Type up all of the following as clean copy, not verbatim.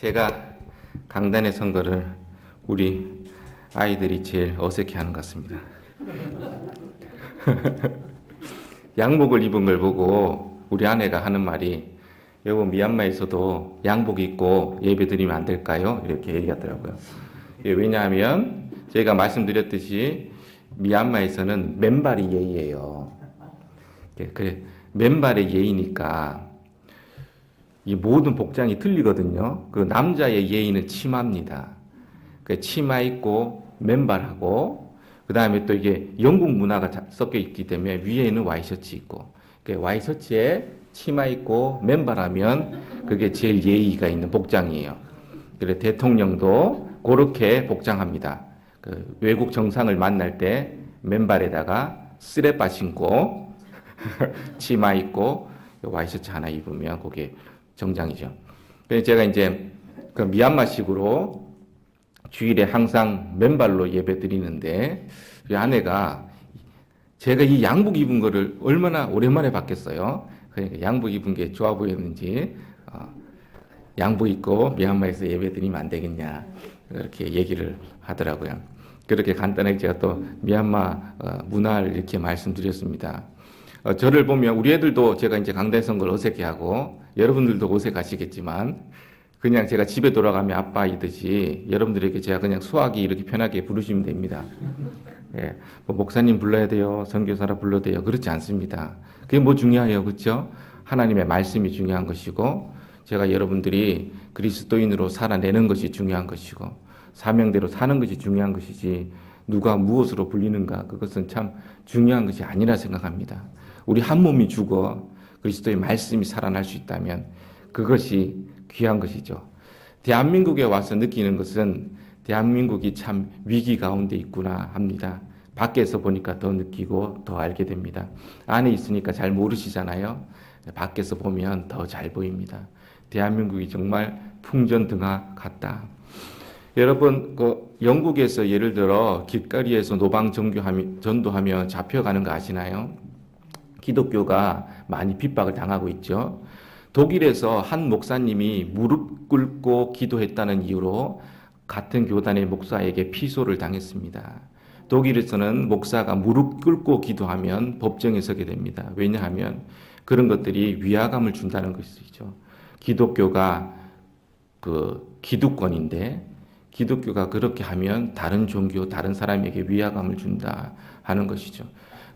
제가 강단에 선 거를 우리 아이들이 제일 어색해하는 것 같습니다. 양복을 입은 걸 보고 우리 아내가 하는 말이, 여보 미얀마에서도 양복 입고 예배 드리면 안 될까요? 이렇게 얘기하더라고요. 왜냐하면 제가 말씀드렸듯이 미얀마에서는 맨발이 예의예요. 그래, 맨발의 예의니까 이 모든 복장이 틀리거든요. 그 남자의 예의는 치마입니다. 그 치마 입고 맨발하고, 그 다음에 또 이게 영국 문화가 섞여 있기 때문에 위에는 와이셔츠 입고, 그 와이셔츠에 치마 입고 맨발하면 그게 제일 예의가 있는 복장이에요. 그래 대통령도 그렇게 복장합니다. 그 외국 정상을 만날 때 맨발에다가 쓰레빠 신고 치마 입고 와이셔츠 하나 입으면 그게 정장이죠. 그래서 제가 이제 그 미얀마식으로 주일에 항상 맨발로 예배 드리는데, 우리 아내가 제가 이 양복 입은 거를 얼마나 오랜만에 봤겠어요. 그러니까 양복 입은 게 좋아 보였는지, 양복 입고 미얀마에서 예배 드리면 안 되겠냐, 그렇게 얘기를 하더라고요. 그렇게 간단하게 제가 또 미얀마 문화를 이렇게 말씀드렸습니다. 저를 보면 우리 애들도 제가 이제 강단 선 걸 어색해하고, 여러분들도 어색하시겠지만, 그냥 제가 집에 돌아가면 아빠이듯이 여러분들에게 제가 그냥 수학이 이렇게 편하게 부르시면 됩니다. 예, 뭐 목사님 불러야 돼요, 선교사라 불러야 돼요, 그렇지 않습니다. 그게 뭐 중요해요, 그렇죠? 하나님의 말씀이 중요한 것이고, 제가 여러분들이 그리스도인으로 살아내는 것이 중요한 것이고, 사명대로 사는 것이 중요한 것이지, 누가 무엇으로 불리는가, 그것은 참 중요한 것이 아니라 생각합니다. 우리 한 몸이 죽어 그리스도의 말씀이 살아날 수 있다면 그것이 귀한 것이죠. 대한민국에 와서 느끼는 것은 대한민국이 참 위기 가운데 있구나 합니다. 밖에서 보니까 더 느끼고 더 알게 됩니다. 안에 있으니까 잘 모르시잖아요. 밖에서 보면 더 잘 보입니다. 대한민국이 정말 풍전등화 같다. 여러분, 그 영국에서 예를 들어 길거리에서 노방 전도하며 잡혀가는 거 아시나요? 기독교가 많이 핍박을 당하고 있죠. 독일에서 한 목사님이 무릎 꿇고 기도했다는 이유로 같은 교단의 목사에게 피소를 당했습니다. 독일에서는 목사가 무릎 꿇고 기도하면 법정에 서게 됩니다. 왜냐하면 그런 것들이 위화감을 준다는 것이죠. 기독교가 그 기득권인데, 기독교가 그렇게 하면 다른 종교, 다른 사람에게 위화감을 준다 하는 것이죠.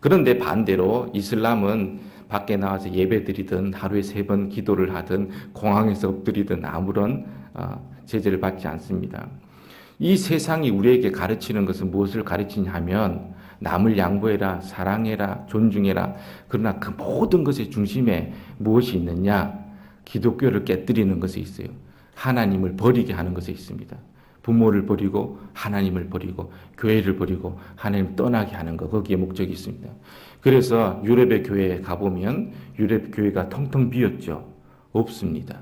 그런데 반대로 이슬람은 밖에 나와서 예배 드리든 하루에 3번 기도를 하든 공항에서 엎드리든 아무런 제재를 받지 않습니다. 이 세상이 우리에게 가르치는 것은 무엇을 가르치냐 하면, 남을 양보해라, 사랑해라, 존중해라. 그러나 그 모든 것의 중심에 무엇이 있느냐? 기독교를 깨뜨리는 것에 있어요. 하나님을 버리게 하는 것에 있습니다. 부모를 버리고 하나님을 버리고 교회를 버리고 하나님 떠나게 하는 것, 거기에 목적이 있습니다. 그래서 유럽의 교회에 가보면 유럽 교회가 텅텅 비었죠. 없습니다.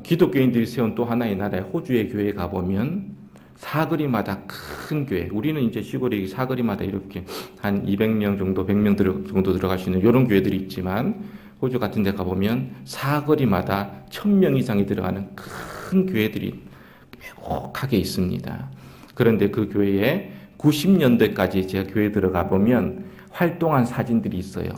기독교인들이 세운 또 하나의 나라의 호주의 교회에 가보면 사거리마다 큰 교회, 우리는 이제 시골에 사거리마다 이렇게 한 200명 정도, 100명 정도 들어갈 수 있는 이런 교회들이 있지만, 호주 같은 데 가보면 사거리마다 1000명 이상이 들어가는 큰 교회들이 빼곡하게 있습니다. 그런데 그 교회에 90년대까지 제가 교회 들어가 보면 활동한 사진들이 있어요.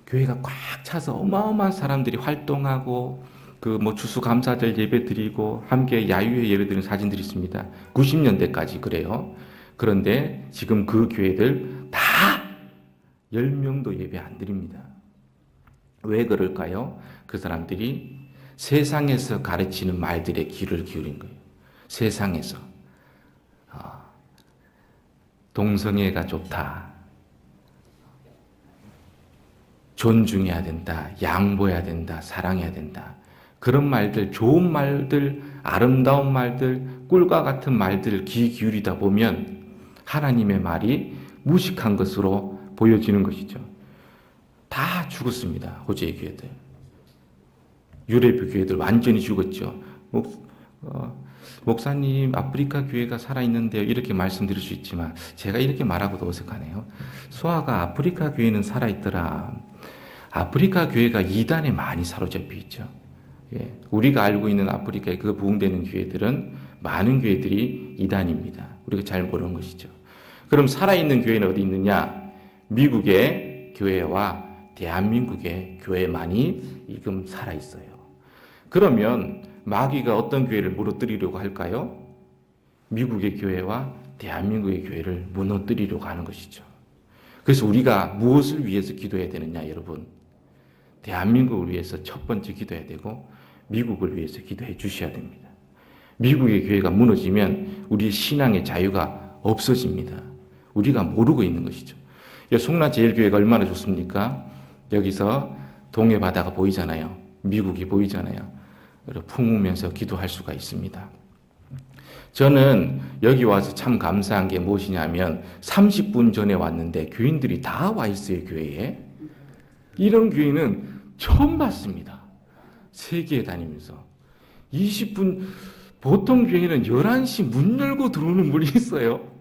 교회가 꽉 차서 어마어마한 사람들이 활동하고, 그 뭐 추수감사절 예배 드리고 함께 야유회 예배 드리는 사진들이 있습니다. 90년대까지 그래요. 그런데 지금 그 교회들 다 10명도 예배 안 드립니다. 왜 그럴까요? 그 사람들이 세상에서 가르치는 말들에 귀를 기울인 거예요. 세상에서 동성애가 좋다, 존중해야 된다, 양보해야 된다, 사랑해야 된다, 그런 말들, 좋은 말들, 아름다운 말들, 꿀과 같은 말들 귀 기울이다 보면 하나님의 말이 무식한 것으로 보여지는 것이죠. 다 죽었습니다. 호주의 교회들, 유럽의 교회들 완전히 죽었죠. 목사님 아프리카 교회가 살아있는데요, 이렇게 말씀드릴 수 있지만 제가 이렇게 말하고도 어색하네요. 수아가 아프리카 교회는 살아있더라. 아프리카 교회가 이단에 많이 사로잡혀 있죠. 예, 우리가 알고 있는 아프리카에 그 부흥되는 교회들은 많은 교회들이 이단입니다. 우리가 잘 모르는 것이죠. 그럼 살아있는 교회는 어디 있느냐? 미국의 교회와 대한민국의 교회만이 지금 살아있어요. 그러면 마귀가 어떤 교회를 무너뜨리려고 할까요? 미국의 교회와 대한민국의 교회를 무너뜨리려고 하는 것이죠. 그래서 우리가 무엇을 위해서 기도해야 되느냐, 여러분? 대한민국을 위해서 첫 번째 기도해야 되고 미국을 위해서 기도해 주셔야 됩니다. 미국의 교회가 무너지면 우리 신앙의 자유가 없어집니다. 우리가 모르고 있는 것이죠. 송라제일교회가 얼마나 좋습니까? 여기서 동해 바다가 보이잖아요. 미국이 보이잖아요. 품으면서 기도할 수가 있습니다. 저는 여기 와서 참 감사한 게 무엇이냐면 30분 전에 왔는데 교인들이 다 와 있어요, 교회에. 이런 교회는 처음 봤습니다. 세계에 다니면서. 20분, 보통 교회는 11시 문 열고 들어오는 분이 있어요.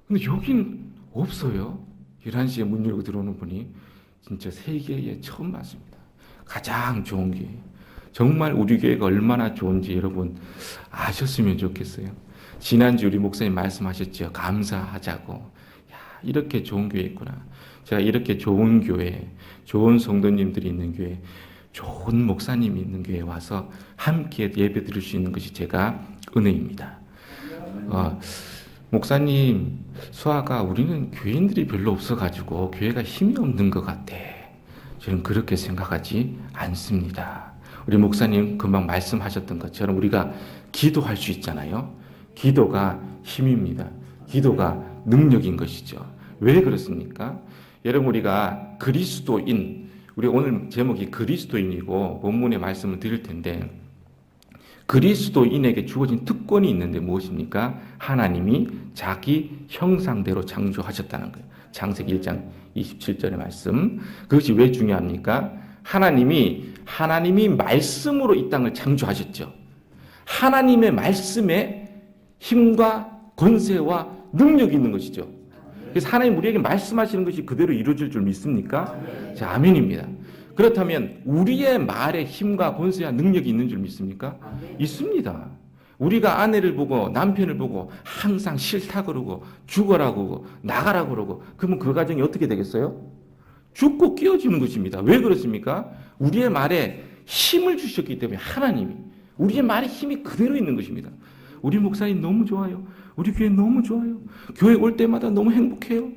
근데 여긴 없어요. 11시에 문 열고 들어오는 분이. 진짜 세계에 처음 봤습니다. 가장 좋은 교회. 정말 우리 교회가 얼마나 좋은지 여러분 아셨으면 좋겠어요. 지난주 우리 목사님 말씀하셨죠. 감사하자고. 야, 이렇게 좋은 교회 있구나. 제가 이렇게 좋은 교회, 좋은 성도님들이 있는 교회, 좋은 목사님이 있는 교회에 와서 함께 예배 드릴 수 있는 것이 제가 은혜입니다. 목사님, 수아가 우리는 교인들이 별로 없어가지고 교회가 힘이 없는 것 같아. 저는 그렇게 생각하지 않습니다. 우리 목사님 금방 말씀하셨던 것처럼 우리가 기도할 수 있잖아요. 기도가 힘입니다. 기도가 능력인 것이죠. 왜 그렇습니까? 여러분, 우리가 그리스도인, 우리 오늘 제목이 그리스도인이고 본문의 말씀을 드릴 텐데 그리스도인에게 주어진 특권이 있는데 무엇입니까? 하나님이 자기 형상대로 창조하셨다는 거예요. 창세기 1장 27절의 말씀. 그것이 왜 중요합니까? 하나님이 말씀으로 이 땅을 창조하셨죠. 하나님의 말씀에 힘과 권세와 능력이 있는 것이죠. 그래서 하나님 우리에게 말씀하시는 것이 그대로 이루어질 줄 믿습니까? 자, 아멘입니다. 그렇다면 우리의 말에 힘과 권세와 능력이 있는 줄 믿습니까? 있습니다. 우리가 아내를 보고 남편을 보고 항상 싫다 그러고 죽어라 그러고 나가라 그러고 그러면 그 가정이 어떻게 되겠어요? 죽고 깨어지는 것입니다. 왜 그렇습니까? 우리의 말에 힘을 주셨기 때문에 하나님이 우리의 말에 힘이 그대로 있는 것입니다. 우리 목사님 너무 좋아요. 우리 교회 너무 좋아요. 교회 올 때마다 너무 행복해요.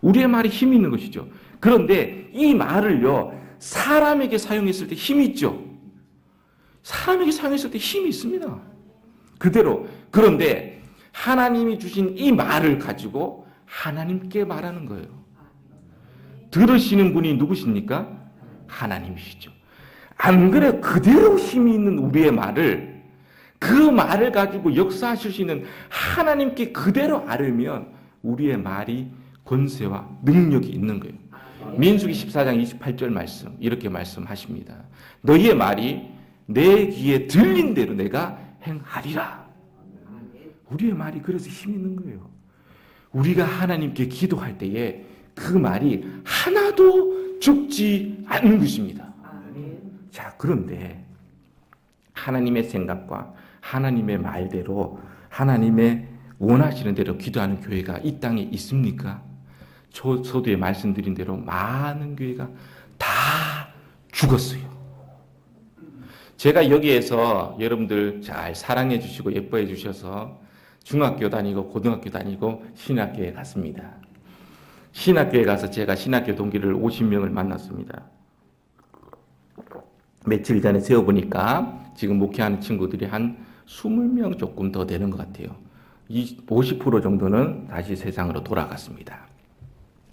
우리의 말에 힘이 있는 것이죠. 그런데 이 말을요, 사람에게 사용했을 때 힘이 있죠. 사람에게 사용했을 때 힘이 있습니다. 그대로. 그런데 하나님이 주신 이 말을 가지고 하나님께 말하는 거예요. 들으시는 분이 누구십니까? 하나님이시죠. 안 그래 그대로 힘이 있는 우리의 말을 그 말을 가지고 역사하실 수 있는 하나님께 그대로 아뢰면 우리의 말이 권세와 능력이 있는 거예요. 민수기 14장 28절 말씀 이렇게 말씀하십니다. 너희의 말이 내 귀에 들린 대로 내가 행하리라. 우리의 말이 그래서 힘이 있는 거예요. 우리가 하나님께 기도할 때에 그 말이 하나도 죽지 않는 것입니다. 자, 그런데 하나님의 생각과 하나님의 말대로 하나님의 원하시는 대로 기도하는 교회가 이 땅에 있습니까? 서두에 말씀드린 대로 많은 교회가 다 죽었어요. 제가 여기에서 여러분들 잘 사랑해 주시고 예뻐해 주셔서 중학교 다니고 고등학교 다니고 신학교에 갔습니다. 신학교에 가서 제가 신학교 동기를 50명을 만났습니다. 며칠 전에 세어보니까 지금 목회하는 친구들이 한 20명 조금 더 되는 것 같아요. 50% 정도는 다시 세상으로 돌아갔습니다.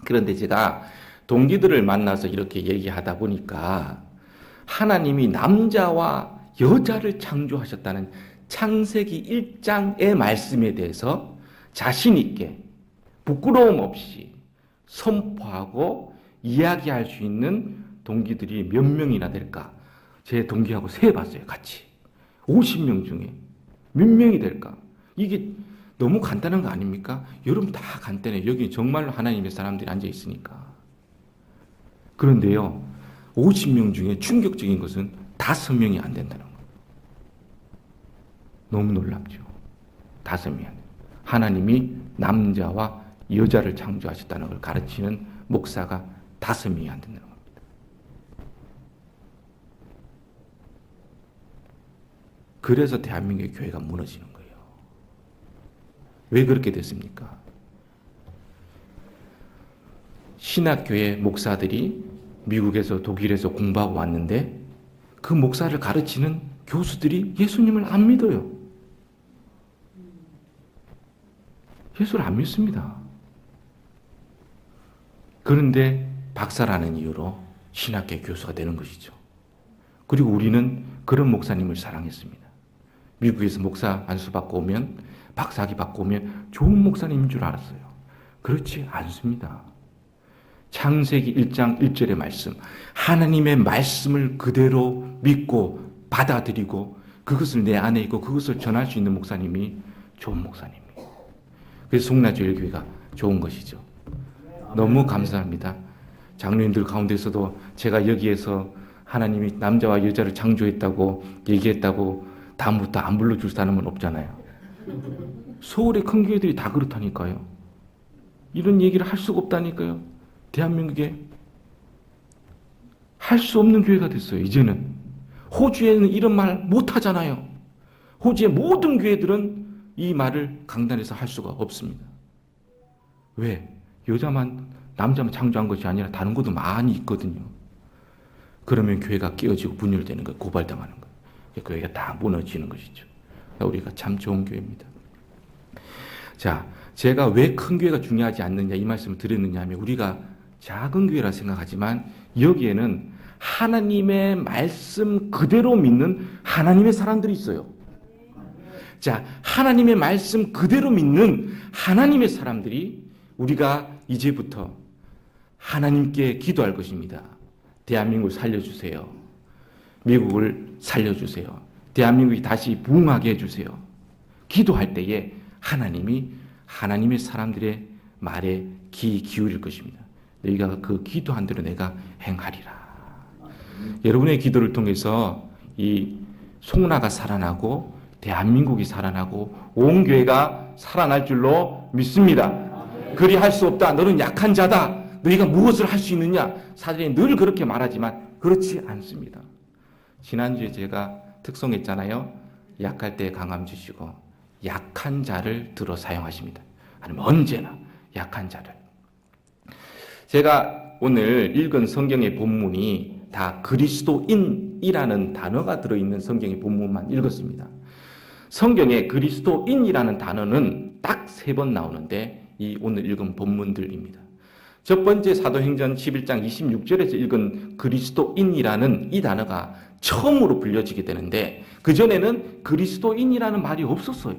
그런데 제가 동기들을 만나서 이렇게 얘기하다 보니까 하나님이 남자와 여자를 창조하셨다는 창세기 1장의 말씀에 대해서 자신 있게 부끄러움 없이 선포하고 이야기할 수 있는 동기들이 몇 명이나 될까? 제 동기하고 세어봤어요, 같이. 50명 중에 몇 명이 될까? 이게 너무 간단한 거 아닙니까? 여러분 다 간단해요. 여기 정말로 하나님의 사람들이 앉아 있으니까. 그런데요, 50명 중에 충격적인 것은 5명이 안 된다는 거예요. 너무 놀랍죠. 5명이 안 돼요. 하나님이 남자와 여자를 창조하셨다는 걸 가르치는 목사가 5명이 안 된다는 겁니다. 그래서 대한민국의 교회가 무너지는 거예요. 왜 그렇게 됐습니까? 신학교의 목사들이 미국에서 독일에서 공부하고 왔는데 그 목사를 가르치는 교수들이 예수님을 안 믿어요. 예수를 안 믿습니다. 그런데 박사라는 이유로 신학계 교수가 되는 것이죠. 그리고 우리는 그런 목사님을 사랑했습니다. 미국에서 목사 안수 받고 오면, 박사학위 받고 오면 좋은 목사님인 줄 알았어요. 그렇지 않습니다. 창세기 1장 1절의 말씀, 하나님의 말씀을 그대로 믿고 받아들이고 그것을 내 안에 있고 그것을 전할 수 있는 목사님이 좋은 목사님이에요. 그래서 송라제일교회가 좋은 것이죠. 너무 감사합니다. 장로님들 가운데서도 제가 여기에서 하나님이 남자와 여자를 창조했다고 얘기했다고 다음부터 안 불러줄 사람은 없잖아요. 서울의 큰 교회들이 다 그렇다니까요. 이런 얘기를 할 수가 없다니까요. 대한민국에 할 수 없는 교회가 됐어요. 이제는 호주에는 이런 말 못하잖아요. 호주의 모든 교회들은 이 말을 강단에서 할 수가 없습니다. 왜? 여자만 남자만 창조한 것이 아니라 다른 것도 많이 있거든요. 그러면 교회가 깨어지고 분열되는 거예요. 고발당하는 거예요. 교회가 다 무너지는 것이죠. 우리가 참 좋은 교회입니다. 자, 제가 왜 큰 교회가 중요하지 않느냐 이 말씀을 드렸느냐 하면 우리가 작은 교회라 생각하지만 여기에는 하나님의 말씀 그대로 믿는 하나님의 사람들이 있어요. 자, 하나님의 말씀 그대로 믿는 하나님의 사람들이 우리가 이제부터 하나님께 기도할 것입니다. 대한민국을 살려주세요. 미국을 살려주세요. 대한민국이 다시 부흥하게 해주세요. 기도할 때에 하나님이 하나님의 사람들의 말에 귀 기울일 것입니다. 너희가 그 기도한 대로 내가 행하리라. 여러분의 기도를 통해서 이 송라가 살아나고 대한민국이 살아나고 온 교회가 살아날 줄로 믿습니다. 그리할 수 없다. 너는 약한 자다. 너희가 무엇을 할 수 있느냐? 사전에 늘 그렇게 말하지만 그렇지 않습니다. 지난주에 제가 특송했잖아요. 약할 때 강함 주시고 약한 자를 들어 사용하십니다. 하나님 언제나 약한 자를. 제가 오늘 읽은 성경의 본문이 다 그리스도인이라는 단어가 들어있는 성경의 본문만 읽었습니다. 성경에 그리스도인이라는 단어는 딱 3번 나오는데 이 오늘 읽은 본문들입니다. 첫 번째 사도행전 11장 26절에서 읽은 그리스도인이라는 이 단어가 처음으로 불려지게 되는데 그전에는 그리스도인이라는 말이 없었어요.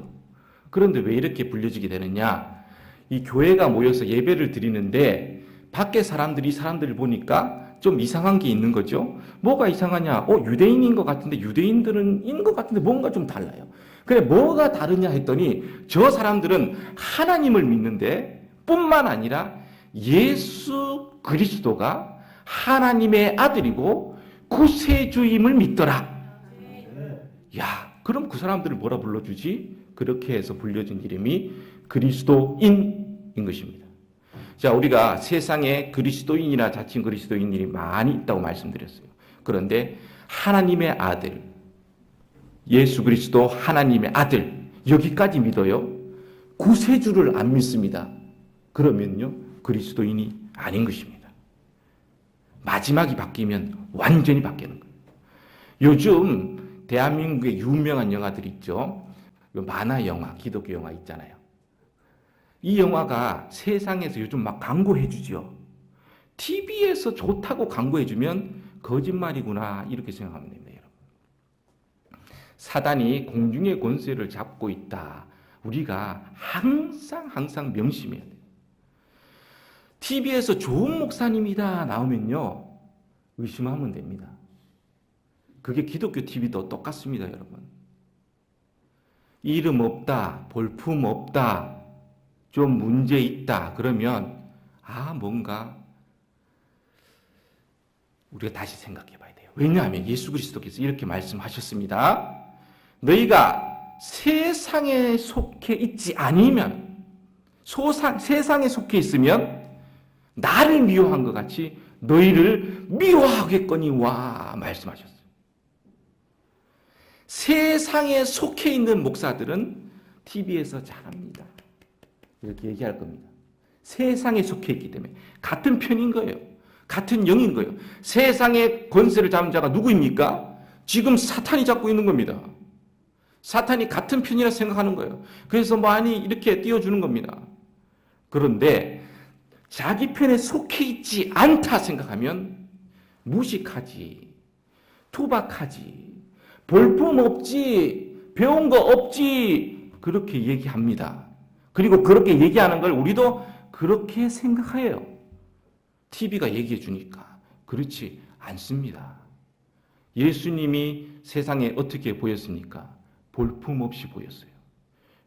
그런데 왜 이렇게 불려지게 되느냐? 이 교회가 모여서 예배를 드리는데 밖에 사람들을 보니까 좀 이상한 게 있는 거죠. 뭐가 이상하냐? 유대인인 것 같은데 유대인들은 인 것 같은데 뭔가 좀 달라요. 그래 뭐가 다르냐 했더니 저 사람들은 하나님을 믿는데 뿐만 아니라 예수 그리스도가 하나님의 아들이고 구세주임을 믿더라. 야, 그럼 그 사람들을 뭐라 불러주지? 그렇게 해서 불려진 이름이 그리스도인인 것입니다. 자, 우리가 세상에 그리스도인이나 자칭 그리스도인들이 많이 있다고 말씀드렸어요. 그런데 하나님의 아들, 예수 그리스도 하나님의 아들, 여기까지 믿어요. 구세주를 안 믿습니다. 그러면요, 그리스도인이 아닌 것입니다. 마지막이 바뀌면 완전히 바뀌는 거예요. 요즘 대한민국의 유명한 영화들 있죠. 만화 영화, 기독교 영화 있잖아요. 이 영화가 세상에서 요즘 막 광고해 주죠. TV에서 좋다고 광고해 주면 거짓말이구나 이렇게 생각하면 됩니다. 여러분. 사단이 공중의 권세를 잡고 있다. 우리가 항상 명심해야 돼요. TV에서 좋은 목사님이다 나오면요. 의심하면 됩니다. 그게 기독교 TV도 똑같습니다, 여러분. 이름 없다, 볼품 없다, 좀 문제 있다, 그러면, 뭔가, 우리가 다시 생각해 봐야 돼요. 왜냐하면 예수 그리스도께서 이렇게 말씀하셨습니다. 너희가 세상에 속해 있지 아니면, 세상에 속해 있으면 나를 미워한 것 같이 너희를 미워하겠거니와 말씀하셨어요. 세상에 속해 있는 목사들은 TV에서 잘합니다. 이렇게 얘기할 겁니다. 세상에 속해 있기 때문에 같은 편인 거예요. 같은 영인 거예요. 세상의 권세를 잡은 자가 누구입니까? 지금 사탄이 잡고 있는 겁니다. 사탄이 같은 편이라 생각하는 거예요. 그래서 많이 이렇게 띄워주는 겁니다. 그런데 자기 편에 속해 있지 않다 생각하면 무식하지, 투박하지, 볼품 없지, 배운 거 없지, 그렇게 얘기합니다. 그리고 그렇게 얘기하는 걸 우리도 그렇게 생각해요. TV가 얘기해 주니까. 그렇지 않습니다. 예수님이 세상에 어떻게 보였습니까? 볼품없이 보였어요.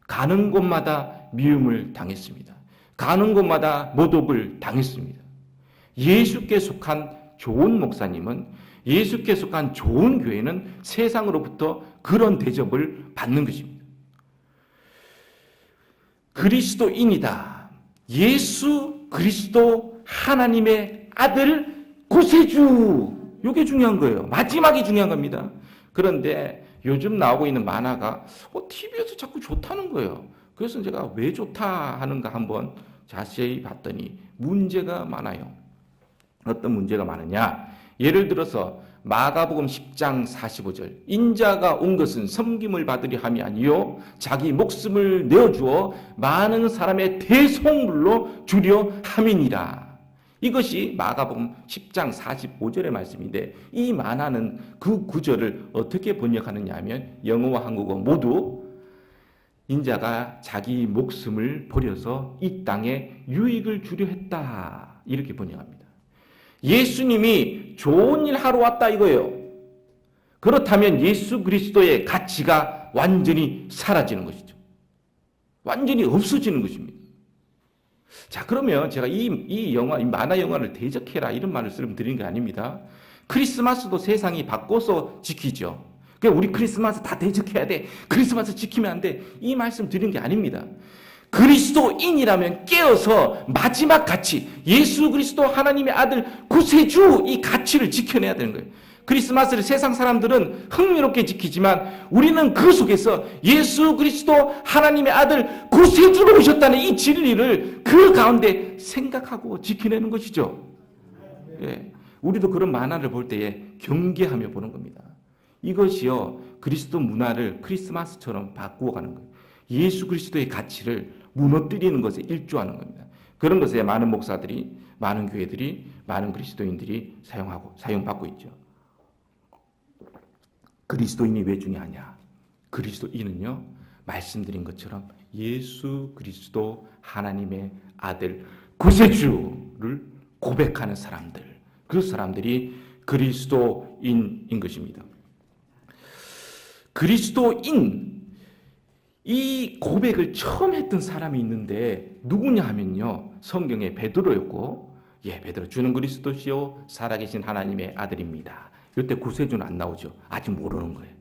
가는 곳마다 미움을 당했습니다. 가는 곳마다 모독을 당했습니다. 예수께 속한 좋은 목사님은, 예수께 속한 좋은 교회는 세상으로부터 그런 대접을 받는 것입니다. 그리스도인이다. 예수 그리스도 하나님의 아들 구세주. 이게 중요한 거예요. 마지막이 중요한 겁니다. 그런데 요즘 나오고 있는 만화가 TV에서 자꾸 좋다는 거예요. 그래서 제가 왜 좋다 하는가 한번 자세히 봤더니 문제가 많아요. 어떤 문제가 많으냐? 예를 들어서 마가복음 10장 45절 인자가 온 것은 섬김을 받으려 함이 아니요 자기 목숨을 내어주어 많은 사람의 대속물로 주려 함이니라. 이것이 마가복음 10장 45절의 말씀인데, 이 만화는 그 구절을 어떻게 번역하느냐 하면 영어와 한국어 모두 인자가 자기 목숨을 버려서 이 땅에 유익을 주려 했다, 이렇게 번역합니다. 예수님이 좋은 일 하러 왔다 이거예요. 그렇다면 예수 그리스도의 가치가 완전히 사라지는 것이죠. 완전히 없어지는 것입니다. 자, 그러면 제가 이 만화 영화를 대적해라 이런 말씀을 드리는 게 아닙니다. 크리스마스도 세상이 바꿔서 지키죠. 그러니까 우리 크리스마스 다 대적해야 돼. 크리스마스 지키면 안 돼. 이 말씀 드리는 게 아닙니다. 그리스도인이라면 깨어서 마지막 가치, 예수 그리스도 하나님의 아들 구세주, 이 가치를 지켜내야 되는 거예요. 크리스마스를 세상 사람들은 흥미롭게 지키지만 우리는 그 속에서 예수 그리스도 하나님의 아들 구세주로 오셨다는 이 진리를 그 가운데 생각하고 지켜내는 것이죠. 예, 우리도 그런 만화를 볼 때에 경계하며 보는 겁니다. 이것이요, 그리스도 문화를 크리스마스처럼 바꾸어 가는 거예요. 예수 그리스도의 가치를 무너뜨리는 것에 일조하는 겁니다. 그런 것에 많은 목사들이, 많은 교회들이, 많은 그리스도인들이 사용받고 있죠. 그리스도인이 왜 중요하냐? 그리스도인은요, 말씀드린 것처럼 예수 그리스도 하나님의 아들 구세주를 고백하는 사람들, 그 사람들이 그리스도인인 것입니다. 그리스도인, 이 고백을 처음 했던 사람이 있는데 누구냐 하면요, 성경에 베드로였고, 베드로, 주는 그리스도시요 살아계신 하나님의 아들입니다. 이때 구세주는 안 나오죠. 아직 모르는 거예요.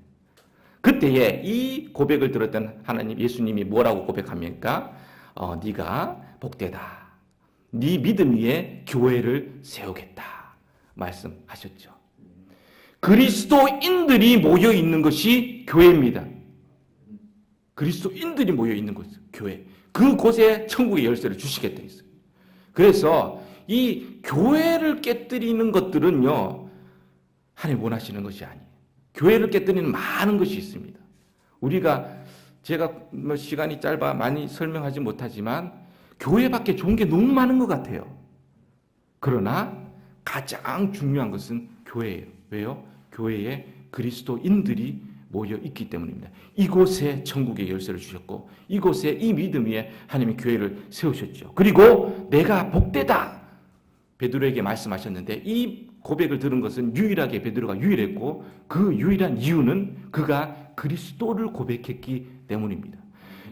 그때에 이 고백을 들었던 하나님, 예수님이 뭐라고 고백합니까? 네가 복되다. 네 믿음 위에 교회를 세우겠다 말씀하셨죠. 그리스도인들이 모여 있는 것이 교회입니다. 그리스도인들이 모여 있는 곳, 교회. 그곳에 천국의 열쇠를 주시겠다 했어요. 그래서 이 교회를 깨뜨리는 것들은요, 하나님 원하시는 것이 아니에요. 교회를 깨뜨리는 많은 것이 있습니다. 제가 시간이 짧아 많이 설명하지 못하지만 교회밖에 좋은 게 너무 많은 것 같아요. 그러나 가장 중요한 것은 교회예요. 왜요? 교회에 그리스도인들이 모여 있기 때문입니다. 이곳에 천국의 열쇠를 주셨고, 이곳에 이 믿음 위에 하나님의 교회를 세우셨죠. 그리고 내가 복되다 베드로에게 말씀하셨는데, 이 고백을 들은 것은 유일하게 베드로가 유일했고, 그 유일한 이유는 그가 그리스도를 고백했기 때문입니다.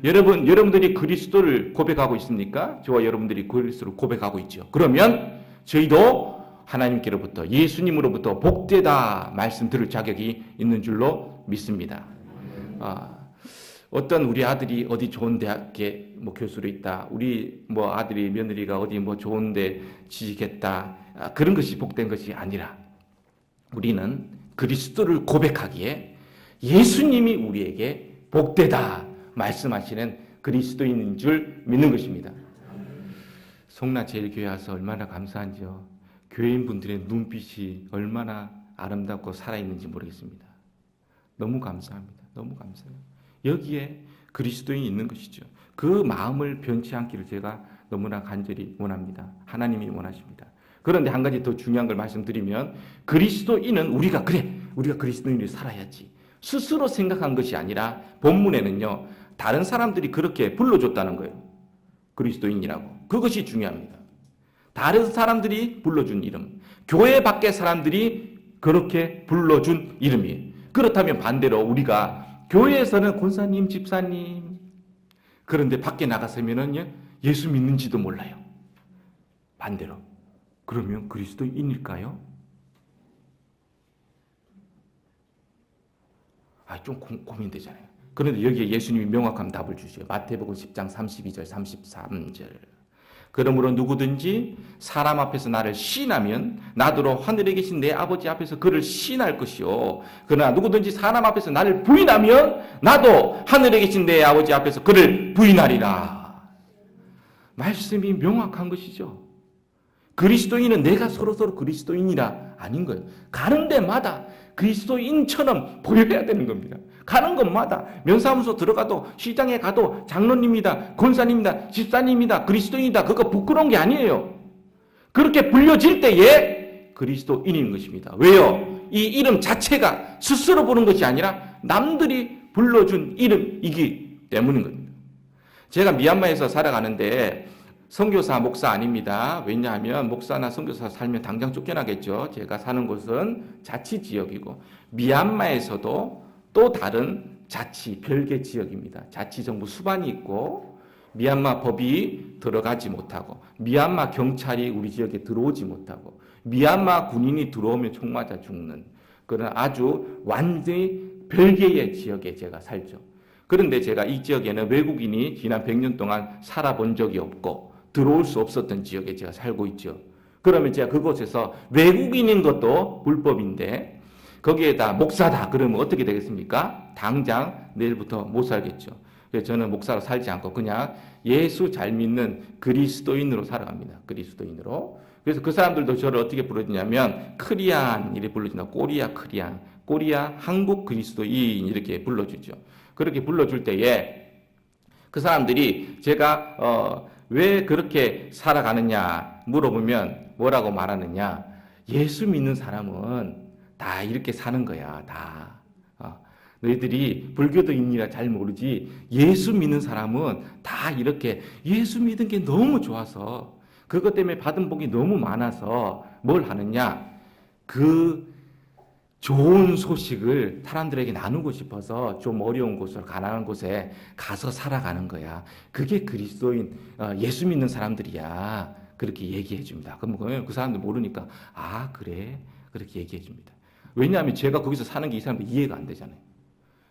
여러분들이 그리스도를 고백하고 있습니까? 저와 여러분들이 그리스도를 고백하고 있죠. 그러면 저희도 하나님께로부터 예수님으로부터 복되다 말씀 들을 자격이 있는 줄로 믿습니다. 어떤 우리 아들이 어디 좋은 대학에 교수로 있다. 우리 아들이 며느리가 어디 좋은데 취직했다. 그런 것이 복된 것이 아니라 우리는 그리스도를 고백하기에 예수님이 우리에게 복되다 말씀하시는 그리스도인인 줄 믿는 것입니다. 송라제일교회 와서 얼마나 감사한지요. 교회인분들의 눈빛이 얼마나 아름답고 살아있는지 모르겠습니다. 너무 감사합니다. 너무 감사해요. 여기에 그리스도인이 있는 것이죠. 그 마음을 변치 않기를 제가 너무나 간절히 원합니다. 하나님이 원하십니다. 그런데 한 가지 더 중요한 걸 말씀드리면 그리스도인은 우리가 그리스도인으로 살아야지 스스로 생각한 것이 아니라 본문에는요. 다른 사람들이 그렇게 불러줬다는 거예요. 그리스도인이라고. 그것이 중요합니다. 다른 사람들이 불러준 이름. 교회 밖의 사람들이 그렇게 불러준 이름이에요. 그렇다면 반대로 우리가 교회에서는 권사님, 집사님 그런데 밖에 나가서면은 예수 믿는지도 몰라요. 반대로. 그러면 그리스도인일까요? 좀 고민되잖아요. 그런데 여기에 예수님이 명확한 답을 주셔요. 마태복음 10장 32절 33절. 그러므로 누구든지 사람 앞에서 나를 시인하면 나더러 하늘에 계신 내 아버지 앞에서 그를 시인할 것이요. 그러나 누구든지 사람 앞에서 나를 부인하면 나도 하늘에 계신 내 아버지 앞에서 그를 부인하리라. 말씀이 명확한 것이죠. 그리스도인은 내가 서로 그리스도인이라 아닌 거예요. 가는 데마다 그리스도인처럼 보여야 되는 겁니다. 가는 곳마다 면사무소 들어가도 시장에 가도 장로님이다, 권사님이다, 집사님이다, 그리스도인이다. 그거 부끄러운 게 아니에요. 그렇게 불려질 때에 그리스도인인 것입니다. 왜요? 이 이름 자체가 스스로 부른 것이 아니라 남들이 불러준 이름이기 때문인 겁니다. 제가 미얀마에서 살아가는데 선교사, 목사 아닙니다. 왜냐하면 목사나 선교사 살면 당장 쫓겨나겠죠. 제가 사는 곳은 자치지역이고 미얀마에서도 또 다른 자치, 별개 지역입니다. 자치정부 수반이 있고 미얀마 법이 들어가지 못하고 미얀마 경찰이 우리 지역에 들어오지 못하고 미얀마 군인이 들어오면 총 맞아 죽는 그런 아주 완전히 별개의 지역에 제가 살죠. 그런데 제가 이 지역에는 외국인이 지난 100년 동안 살아본 적이 없고 들어올 수 없었던 지역에 제가 살고 있죠. 그러면 제가 그곳에서 외국인인 것도 불법인데 거기에다 목사다 그러면 어떻게 되겠습니까? 당장 내일부터 못 살겠죠. 그래서 저는 목사로 살지 않고 그냥 예수 잘 믿는 그리스도인으로 살아갑니다. 그리스도인으로. 그래서 그 사람들도 저를 어떻게 부르냐면 크리안 이렇게 불러준다. 꼬리아 크리안, 꼬리아 한국 그리스도인 이렇게 불러주죠. 그렇게 불러줄 때에 그 사람들이 제가 왜 그렇게 살아가느냐 물어보면 뭐라고 말하느냐. 예수 믿는 사람은 다 이렇게 사는 거야. 다. 너희들이 불교도인이라 잘 모르지 예수 믿는 사람은 다 이렇게 예수 믿은 게 너무 좋아서 그것 때문에 받은 복이 너무 많아서 뭘 하느냐. 그 좋은 소식을 사람들에게 나누고 싶어서 좀 어려운 곳으로 가난한 곳에 가서 살아가는 거야. 그게 그리스도인 예수 믿는 사람들이야. 그렇게 얘기해 줍니다. 그럼 그 사람들 모르니까 아 그래 그렇게 얘기해 줍니다. 왜냐하면 제가 거기서 사는 게 이 사람들 이해가 안 되잖아요.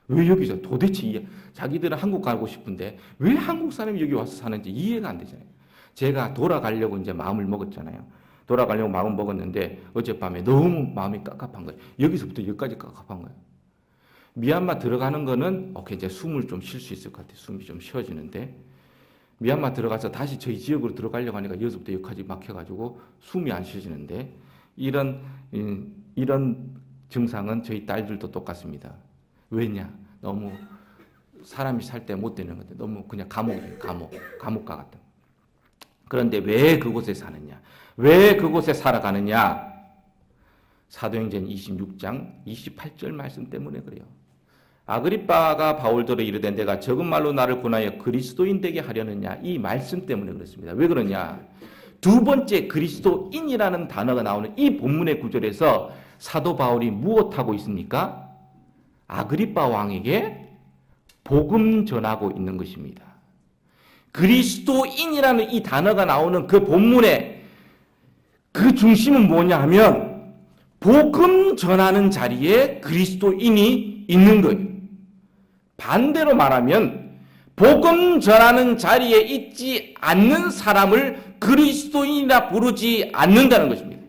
왜 여기서 도대체 자기들은 한국 가고 싶은데 왜 한국 사람이 여기 와서 사는지 이해가 안 되잖아요. 제가 돌아가려고 이제 마음을 먹었잖아요. 돌아가려고 마음 먹었는데 어젯밤에 너무 마음이 깝깝한 거예요. 여기서부터 여기까지 깝깝한 거예요. 미얀마 들어가는 거는 오케이 이제 숨을 좀 쉴 수 있을 것 같아요. 숨이 좀 쉬어지는데 미얀마 들어가서 다시 저희 지역으로 들어가려고 하니까 여기서부터 여기까지 막혀가지고 숨이 안 쉬어지는데 이런 증상은 저희 딸들도 똑같습니다. 왜냐? 너무 사람이 살 때 못 되는 건데 너무 그냥 감옥이에요. 감옥과 같은. 그런데 왜 그곳에 사느냐? 왜 그곳에 살아가느냐? 사도행전 26장 28절 말씀 때문에 그래요. 아그리빠가 바울더러 이르되 내가 적은 말로 나를 권하여 그리스도인 되게 하려느냐? 이 말씀 때문에 그렇습니다. 왜 그러냐? 두 번째 그리스도인이라는 단어가 나오는 이 본문의 구절에서 사도 바울이 무엇하고 있습니까? 아그리빠 왕에게 복음 전하고 있는 것입니다. 그리스도인이라는 이 단어가 나오는 그 본문에 그 중심은 뭐냐 하면 복음 전하는 자리에 그리스도인이 있는 거예요. 반대로 말하면 복음 전하는 자리에 있지 않는 사람을 그리스도인이라 부르지 않는다는 것입니다.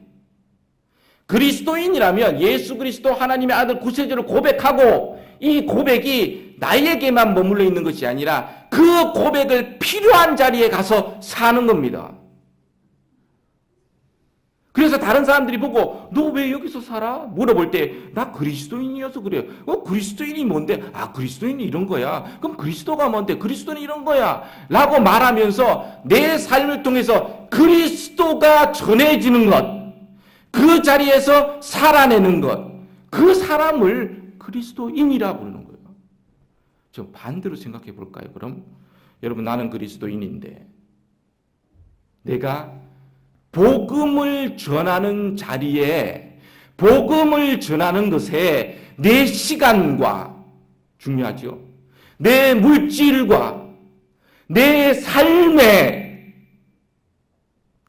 그리스도인이라면 예수 그리스도 하나님의 아들 구세주를 고백하고 이 고백이 나에게만 머물러 있는 것이 아니라 그 고백을 필요한 자리에 가서 사는 겁니다. 그래서 다른 사람들이 보고 너 왜 여기서 살아? 물어볼 때 나 그리스도인이어서 그래요. 그리스도인이 뭔데? 그리스도인이 이런 거야. 그럼 그리스도가 뭔데? 그리스도는 이런 거야. 라고 말하면서 내 삶을 통해서 그리스도가 전해지는 것, 그 자리에서 살아내는 것, 그 사람을 그리스도인이라 부르는 거예요. 좀 반대로 생각해 볼까요? 그럼 여러분, 나는 그리스도인인데 내가 복음을 전하는 자리에, 복음을 전하는 것에 내 시간과, 중요하죠, 내 물질과 내 삶의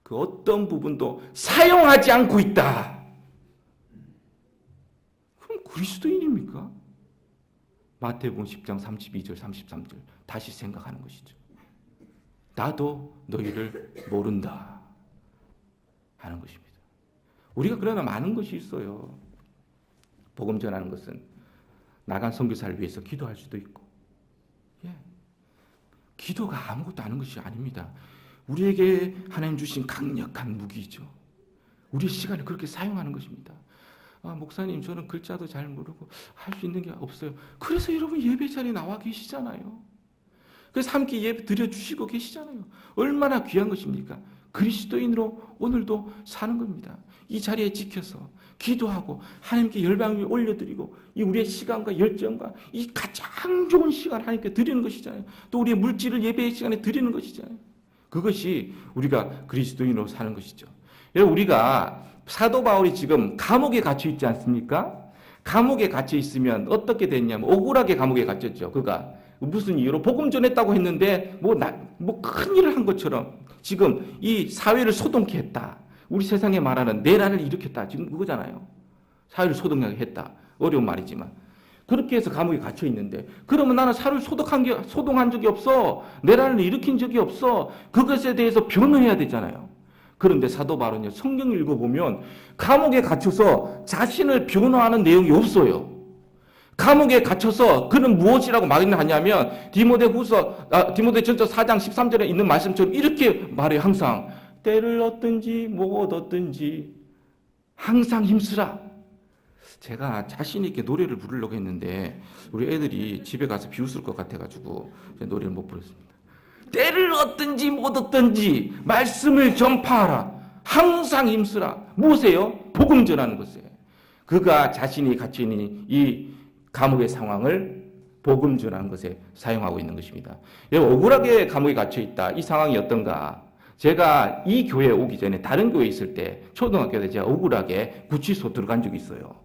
그 어떤 부분도 사용하지 않고 있다. 그럼 그리스도인입니까? 마태복음 10장 32절 33절 다시 생각하는 것이죠. 나도 너희를 모른다 하는 것입니다. 우리가 그러나 많은 것이 있어요. 복음 전하는 것은 나간 선교사를 위해서 기도할 수도 있고, 기도가 아무것도 아닌 것이 아닙니다. 우리에게 하나님 주신 강력한 무기죠. 우리의 시간을 그렇게 사용하는 것입니다. 목사님, 저는 글자도 잘 모르고 할 수 있는 게 없어요. 그래서 여러분 예배 자리에 나와 계시잖아요. 그래서 함께 예배 드려주시고 계시잖아요. 얼마나 귀한 것입니까? 그리스도인으로 오늘도 사는 겁니다. 이 자리에 지켜서 기도하고 하나님께 열방을 올려드리고 이 우리의 시간과 열정과 이 가장 좋은 시간 하나님께 드리는 것이잖아요. 또 우리의 물질을 예배의 시간에 드리는 것이잖아요. 그것이 우리가 그리스도인으로 사는 것이죠. 여러분, 우리가 사도 바울이 지금 감옥에 갇혀 있지 않습니까? 감옥에 갇혀 있으면 어떻게 됐냐면 억울하게 감옥에 갇혔죠. 그가 무슨 이유로 복음 전했다고 했는데 큰 일을 한 것처럼 지금 이 사회를 소동케 했다. 우리 세상에 말하는 내란을 일으켰다. 지금 그거잖아요. 사회를 소동하게 했다. 어려운 말이지만 그렇게 해서 감옥에 갇혀 있는데, 그러면 나는 사회를 소동한 적이 없어. 내란을 일으킨 적이 없어. 그것에 대해서 변호해야 되잖아요. 그런데 사도 바울은요, 성경을 읽어보면 감옥에 갇혀서 자신을 변호하는 내용이 없어요. 감옥에 갇혀서 그는 무엇이라고 말을 하냐면 디모데전서 4장 13절에 있는 말씀처럼 이렇게 말해요. 항상 때를 얻든지 못 얻든지 항상 힘쓰라. 제가 자신 있게 노래를 부르려고 했는데 우리 애들이 집에 가서 비웃을 것 같아가지고 노래를 못 부르습니다. 때를 얻든지 못 얻든지 말씀을 전파하라. 항상 힘쓰라. 무엇이에요? 복음 전하는 것이에요. 그가 자신이 갇혀 있는 이 감옥의 상황을 복음 전하는 것에 사용하고 있는 것입니다. 억울하게 감옥에 갇혀 있다. 이 상황이 어떤가? 제가 이 교회에 오기 전에 다른 교회에 있을 때 초등학교 때 제가 억울하게 구치소 들어간 적이 있어요.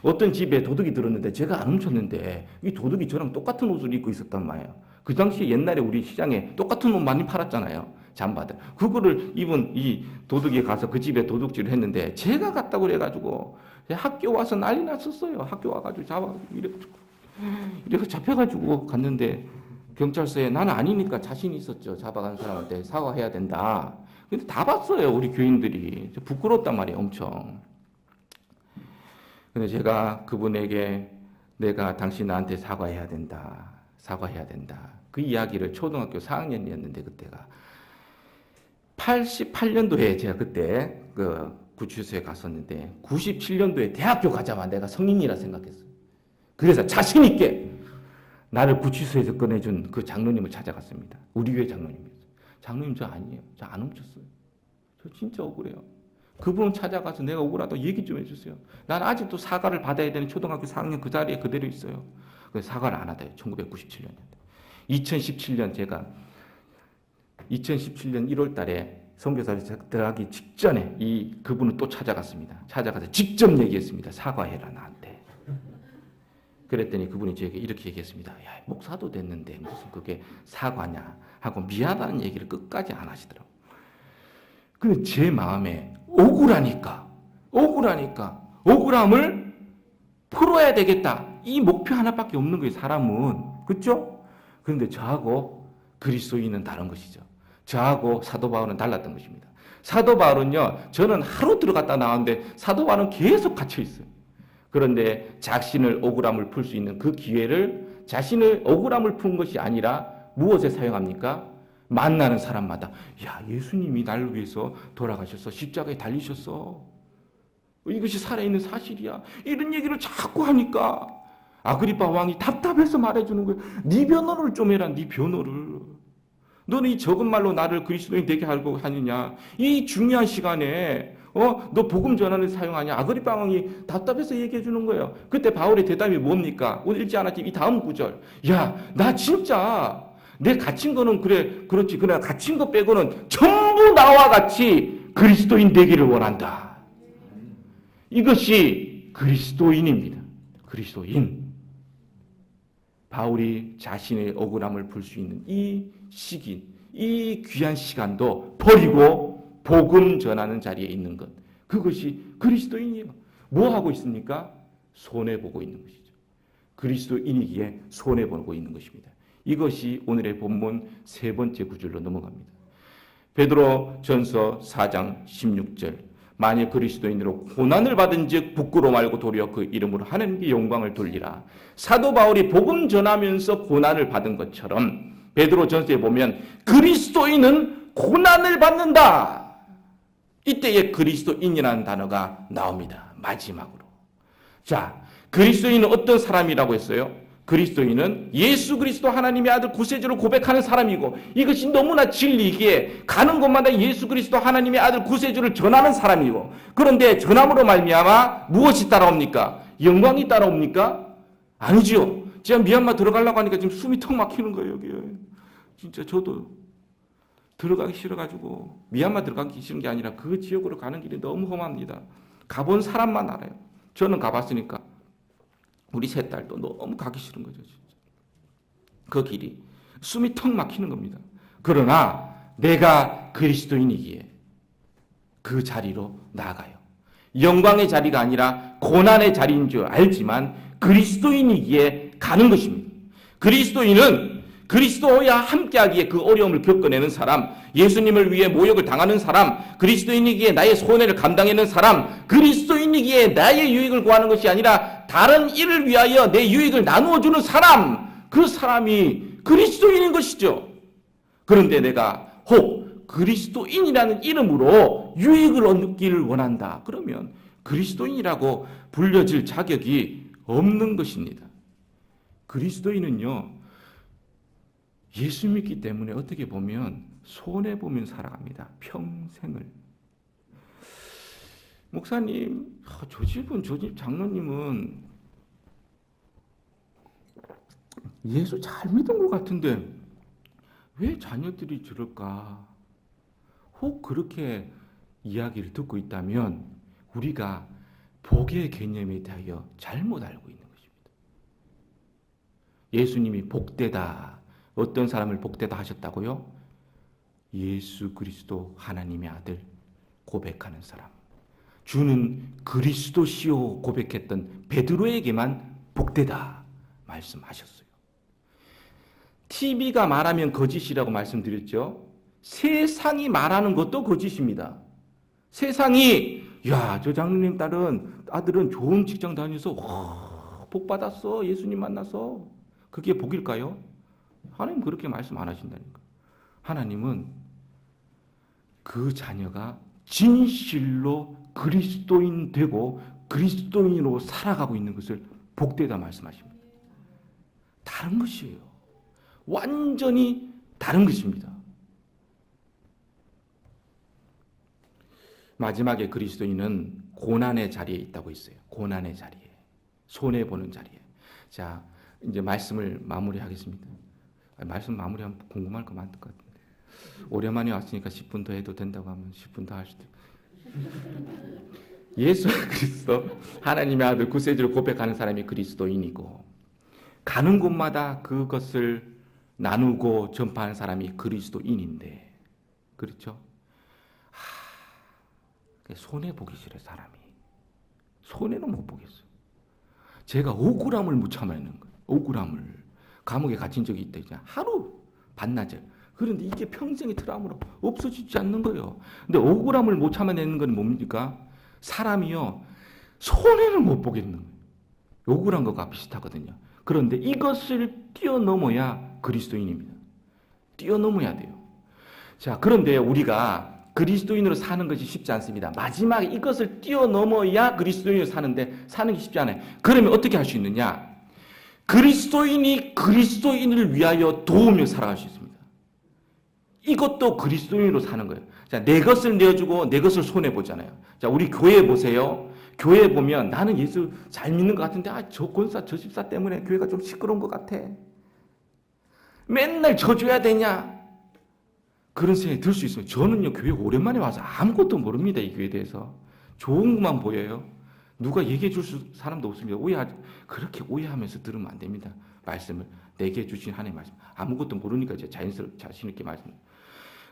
어떤 집에 도둑이 들었는데 제가 안 훔쳤는데 이 도둑이 저랑 똑같은 옷을 입고 있었단 말이에요. 그 당시에 옛날에 우리 시장에 똑같은 옷 많이 팔았잖아요. 잠바들. 그거를 입은 이 도둑이 가서 그 집에 도둑질을 했는데 제가 갔다고 그래가지고 학교 와서 난리 났었어요. 학교 와가지고 이렇게 잡혀가지고 갔는데 경찰서에 나는 아니니까 자신이 있었죠. 잡아간 사람한테 사과해야 된다. 근데 다 봤어요. 우리 교인들이. 부끄럽단 말이에요. 엄청. 근데 제가 그분에게 내가 당신 나한테 사과해야 된다. 사과해야 된다. 그 이야기를 초등학교 4학년이었는데 그때가 88년도에 제가 그때 그 구치소에 갔었는데 97년도에 대학교 가자마자 내가 성인이라 생각했어요. 그래서 자신 있게 나를 구치소에서 꺼내준 그 장로님을 찾아갔습니다. 우리 교회 장로님이었어요. 장로님 저 아니에요. 저 안 훔쳤어요. 저 진짜 억울해요. 그분 찾아가서 내가 억울하다고 얘기 좀 해주세요. 난 아직도 사과를 받아야 되는 초등학교 4학년 그 자리에 그대로 있어요. 그래서 사과를 안 하다요. 1997년인데. 2017년 제가 2017년 1월 달에 선교사를 들어가기 직전에 그분을 또 찾아갔습니다. 찾아가서 직접 얘기했습니다. 사과해라 나한테. 그랬더니 그분이 저에게 이렇게 얘기했습니다. 야, 목사도 됐는데 무슨 그게 사과냐 하고 미안하다는 얘기를 끝까지 안 하시더라고요. 근데 제 마음에 억울함을 풀어야 되겠다. 이 목표 하나밖에 없는 거예요, 사람은. 그렇죠? 그런데 저하고 그리스도인은 다른 것이죠. 저하고 사도 바울은 달랐던 것입니다. 사도 바울은요, 저는 하루 들어갔다 나왔는데 사도 바울은 계속 갇혀 있어요. 그런데 자신을 억울함을 풀 수 있는 그 기회를 자신의 억울함을 푼 것이 아니라 무엇에 사용합니까? 만나는 사람마다 야, 예수님이 나를 위해서 돌아가셔서 십자가에 달리셨어. 이것이 살아있는 사실이야. 이런 얘기를 자꾸 하니까 아그리파 왕이 답답해서 말해주는 거예요. 네 변호를 좀 해라. 네 변호를. 너는 이 적은 말로 나를 그리스도인 되게 하려고 하느냐. 이 중요한 시간에 너 복음 전환을 사용하냐. 아그리파 왕이 답답해서 얘기해 주는 거예요. 그때 바울의 대답이 뭡니까? 오늘 읽지 않았지만 이 다음 구절. 야, 나 진짜 내 갇힌 거는 그렇지. 그러나 갇힌 거 빼고는 전부 나와 같이 그리스도인 되기를 원한다. 이것이 그리스도인입니다. 그리스도인. 바울이 자신의 억울함을 풀 수 있는 이 시기, 이 귀한 시간도 버리고 복음 전하는 자리에 있는 것. 그것이 그리스도인이에요. 뭐 하고 있습니까? 손해보고 있는 것이죠. 그리스도인이기에 손해보고 있는 것입니다. 이것이 오늘의 본문 세 번째 구절로 넘어갑니다. 베드로 전서 4장 16절. 만일 그리스도인으로 고난을 받은 즉 부끄러워 말고 도리어 그 이름으로 하나님께 영광을 돌리라. 사도 바울이 복음 전하면서 고난을 받은 것처럼 베드로 전서에 보면 그리스도인은 고난을 받는다. 이때에 그리스도인이라는 단어가 나옵니다. 마지막으로. 자, 그리스도인은 어떤 사람이라고 했어요? 그리스도인은 예수 그리스도 하나님의 아들 구세주를 고백하는 사람이고 이것이 너무나 진리이기에 가는 곳마다 예수 그리스도 하나님의 아들 구세주를 전하는 사람이고 그런데 전함으로 말미암아 무엇이 따라옵니까? 영광이 따라옵니까? 아니죠. 제가 미얀마 들어가려고 하니까 지금 숨이 턱 막히는 거예요. 여기에. 진짜 저도 들어가기 싫어가지고 미얀마 들어가기 싫은 게 아니라 그 지역으로 가는 길이 너무 험합니다. 가본 사람만 알아요. 저는 가봤으니까. 우리 세 딸도 너무 가기 싫은 거죠. 진짜. 그 길이 숨이 턱 막히는 겁니다. 그러나 내가 그리스도인이기에 그 자리로 나아가요. 영광의 자리가 아니라 고난의 자리인 줄 알지만 그리스도인이기에 가는 것입니다. 그리스도인은 그리스도와 함께하기에 그 어려움을 겪어내는 사람, 예수님을 위해 모욕을 당하는 사람, 그리스도인이기에 나의 손해를 감당하는 사람, 그리스도인이기에 나의 유익을 구하는 것이 아니라 다른 일을 위하여 내 유익을 나누어 주는 사람, 그 사람이 그리스도인인 것이죠. 그런데 내가 혹 그리스도인이라는 이름으로 유익을 얻기를 원한다. 그러면 그리스도인이라고 불려질 자격이 없는 것입니다. 그리스도인은요, 예수 믿기 때문에 어떻게 보면 손해보면 살아갑니다. 평생을. 목사님, 저 집 장로님은 예수 잘 믿은 것 같은데 왜 자녀들이 저럴까? 혹 그렇게 이야기를 듣고 있다면 우리가 복의 개념에 대하여 잘못 알고 있는 것입니다. 예수님이 복되다. 어떤 사람을 복되다 하셨다고요? 예수 그리스도 하나님의 아들 고백하는 사람. 주는 그리스도시요 고백했던 베드로에게만 복되다 말씀하셨어요. TV가 말하면 거짓이라고 말씀드렸죠. 세상이 말하는 것도 거짓입니다. 세상이 야, 저 장로님 아들은 좋은 직장 다녀서 복 받았어. 예수님 만나서. 그게 복일까요? 하나님 그렇게 말씀 안 하신다니까. 하나님은 그 자녀가 진실로 그리스도인 되고 그리스도인으로 살아가고 있는 것을 복되다 말씀하십니다. 다른 것이에요. 완전히 다른 것입니다. 마지막에 그리스도인은 고난의 자리에 있다고 했어요. 고난의 자리에. 손해보는 자리에. 자, 이제 말씀을 마무리하겠습니다. 말씀 마무리하면 궁금할 거 많을 것 같은데. 오랜만에 왔으니까 10분 더 해도 된다고 하면 10분 더 할 수도 있고. 예수 그리스도 하나님의 아들 구세주를 고백하는 사람이 그리스도인이고 가는 곳마다 그것을 나누고 전파하는 사람이 그리스도인인데 그렇죠? 손해보기 싫어요, 사람이. 손해는 못 보겠어요. 제가 억울함을 못 참아내는 거예요. 억울함을. 감옥에 갇힌 적이 있다. 이제 하루, 반나절. 그런데 이게 평생의 트라우마로 없어지지 않는 거예요. 근데 억울함을 못 참아내는 건 뭡니까? 사람이요, 손해를 못 보겠는 거예요. 억울한 것과 비슷하거든요. 그런데 이것을 뛰어넘어야 그리스도인입니다. 뛰어넘어야 돼요. 자, 그런데 우리가 그리스도인으로 사는 것이 쉽지 않습니다. 마지막에 이것을 뛰어넘어야 그리스도인으로 사는 게 쉽지 않아요. 그러면 어떻게 할 수 있느냐? 그리스도인이 그리스도인을 위하여 도우며 살아갈 수 있습니다. 이것도 그리스도인으로 사는 거예요. 자, 내 것을 내어주고 내 것을 손해보잖아요. 자, 우리 교회에 보세요. 교회에 보면 나는 예수 잘 믿는 것 같은데, 저 권사, 저 집사 때문에 교회가 좀 시끄러운 것 같아. 맨날 져줘야 되냐? 그런 생각이 들 수 있어요. 저는요, 교회 오랜만에 와서 아무것도 모릅니다. 이 교회에 대해서. 좋은 것만 보여요. 누가 얘기해 줄 사람도 없습니다. 그렇게 오해하면서 들으면 안 됩니다. 말씀을. 내게 주신 하나님의 말씀. 아무것도 모르니까 이제 자연스럽게 자신있게 말씀.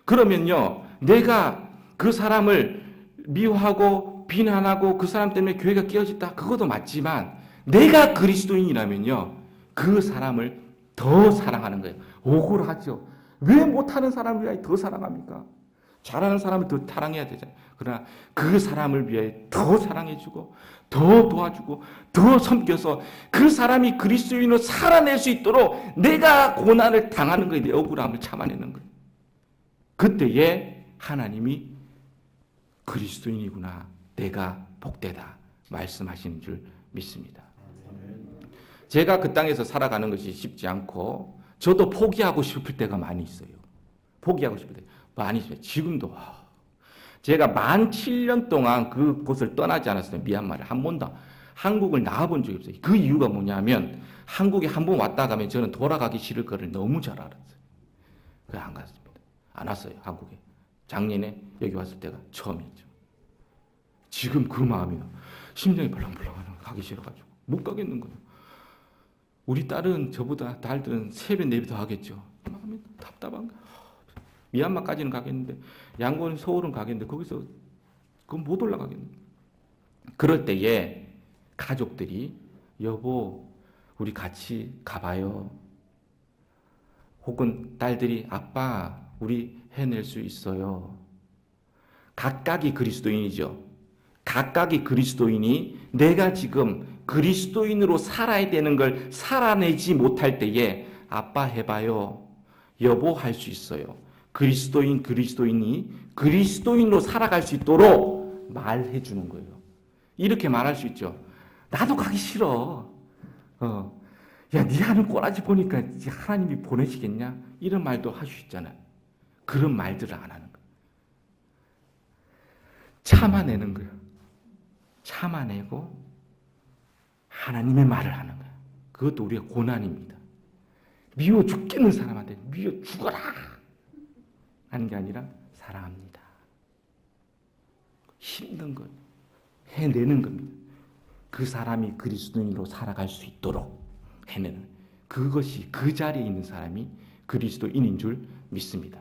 그러면요, 내가 그 사람을 미워하고 비난하고 그 사람 때문에 교회가 깨어졌다. 그것도 맞지만 내가 그리스도인이라면요, 그 사람을 더 사랑하는 거예요. 억울하죠. 왜 못하는 사람을 위하여 더 사랑합니까? 잘하는 사람을 더 사랑해야 되잖아요. 그러나 그 사람을 위하여 더 사랑해주고 더 도와주고 더 섬겨서 그 사람이 그리스도인으로 살아낼 수 있도록 내가 고난을 당하는 거예요. 내 억울함을 참아내는 거예요. 그때에 하나님이 그리스도인이구나, 내가 복되다 말씀하시는 줄 믿습니다. 제가 그 땅에서 살아가는 것이 쉽지 않고 저도 포기하고 싶을 때가 많이 있어요. 포기하고 싶을 때 많이 있어요. 지금도. 제가 만 7년 동안 그곳을 떠나지 않았어요. 미얀마를 한 번도 한국을 나와본 적이 없어요. 그 이유가 뭐냐면 한국에 한 번 왔다 가면 저는 돌아가기 싫을 거를 너무 잘 알았어요. 그래서 안 갔습니다. 안 왔어요. 한국에. 작년에 여기 왔을 때가 처음이었죠. 지금 그 마음이요, 심장이 벌렁벌렁하는 거, 가기 싫어가지고 못 가겠는 거예요. 우리 딸은 저보다 딸들은 3배 4배 더 하겠죠. 마음이 답답한 거야. 미얀마까지는 가겠는데, 양곤 서울은 가겠는데 거기서 그건 못 올라가겠는데. 그럴 때에 가족들이 여보 우리 같이 가봐요. 혹은 딸들이 아빠 우리 해낼 수 있어요. 각각이 그리스도인이죠. 각각이 그리스도인이 내가 지금 그리스도인으로 살아야 되는 걸 살아내지 못할 때에 아빠 해봐요. 여보 할 수 있어요. 그리스도인이 그리스도인으로 살아갈 수 있도록 말해 주는 거예요. 이렇게 말할 수 있죠. 나도 가기 싫어. 야, 네 하는 꼬라지 보니까 하나님이 보내시겠냐? 이런 말도 할 수 있잖아요. 그런 말들을 안 하는 거예요. 참아내는 거예요. 참아내고 하나님의 말을 하는 거예요. 그것도 우리의 고난입니다. 미워 죽겠는 사람한테 미워 죽어라 하는 게 아니라 사랑합니다. 힘든 것 해내는 겁니다. 그 사람이 그리스도인으로 살아갈 수 있도록 해내는, 그것이 그 자리에 있는 사람이 그리스도인인 줄 믿습니다.